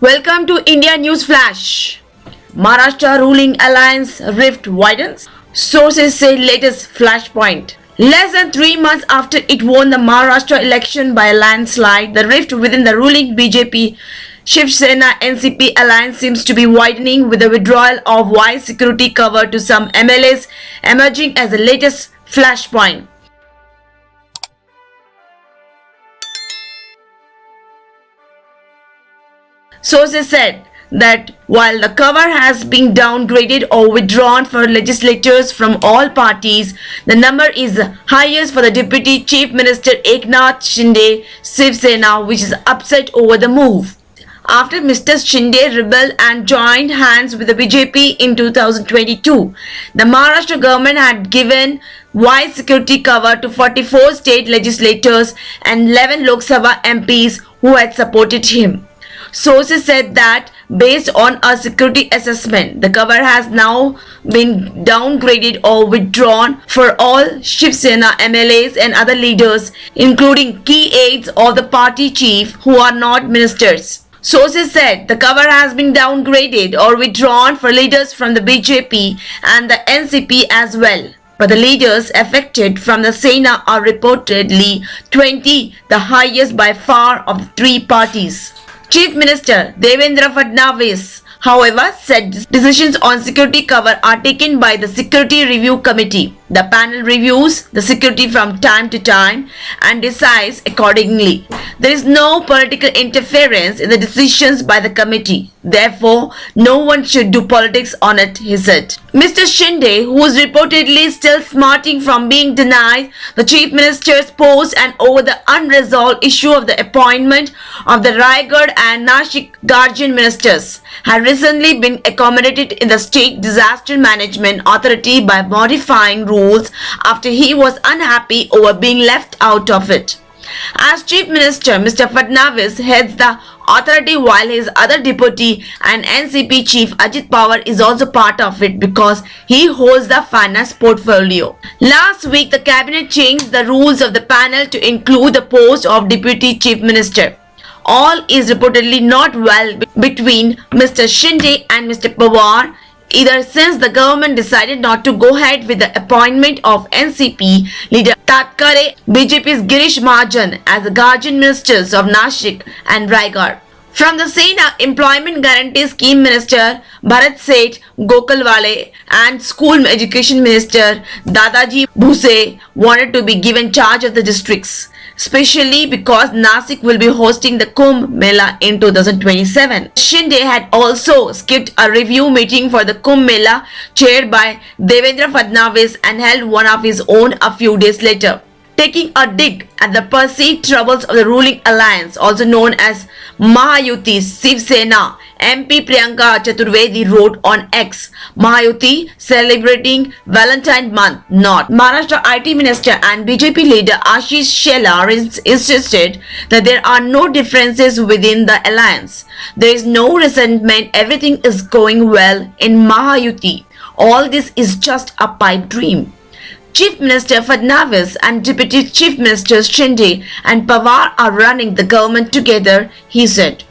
Welcome to India News Flash. Maharashtra ruling alliance rift widens. Sources say latest flashpoint. Less than 3 months after it won the Maharashtra election by a landslide, the rift within the ruling BJP Shiv Sena NCP alliance seems to be widening, with the withdrawal of wide security cover to some MLAs emerging as the latest flashpoint. Sources said that while the cover has been downgraded or withdrawn for legislators from all parties, the number is highest for the Deputy Chief Minister Eknath Shinde Shiv Sena, which is upset over the move. After Mr. Shinde rebelled and joined hands with the BJP in 2022, the Maharashtra government had given wide security cover to 44 state legislators and 11 Lok Sabha MPs who had supported him. Sources said that based on a security assessment, the cover has now been downgraded or withdrawn for all Shiv Sena MLAs and other leaders, including key aides of the party chief who are not ministers. Sources said the cover has been downgraded or withdrawn for leaders from the BJP and the NCP as well. But the leaders affected from the Sena are reportedly 20, the highest by far of the three parties. Chief Minister Devendra Fadnavis, however, said decisions on security cover are taken by the Security Review Committee. The panel reviews the security from time to time and decides accordingly. There is no political interference in the decisions by the committee. Therefore, no one should do politics on it, he said. Mr. Shinde, who is reportedly still smarting from being denied the Chief Minister's post and over the unresolved issue of the appointment of the Raigad and Nashik Guardian ministers, had recently been accommodated in the State Disaster Management Authority by modifying rules after he was unhappy over being left out of it. As Chief Minister, Mr. Fadnavis heads the authority while his other deputy and NCP chief Ajit Pawar is also part of it because he holds the finance portfolio. Last week, the cabinet changed the rules of the panel to include the post of deputy chief minister. All is reportedly not well between Mr. Shinde and Mr. Pawar, either since the government decided not to go ahead with the appointment of NCP leader Tatkare, BJP's Girish Mahajan as the guardian ministers of Nashik and Raigad. From the Sena Employment Guarantee Scheme Minister Bharat Seth Gokalwale and School Education Minister Dadaji Bhuse wanted to be given charge of the districts, especially because Nasik will be hosting the Kumbh Mela in 2027. Shinde had also skipped a review meeting for the Kumbh Mela chaired by Devendra Fadnavis and held one of his own a few days later. Taking a dig at the perceived troubles of the ruling alliance, also known as Mahayuti, Shiv Sena MP Priyanka Chaturvedi wrote on X, Mahayuti celebrating Valentine month, not. Maharashtra IT Minister and BJP leader Ashish Shelar insisted that there are no differences within the alliance. There is no resentment, everything is going well in Mahayuti. All this is just a pipe dream. Chief Minister Fadnavis and Deputy Chief Ministers Shinde and Pawar are running the government together, he said.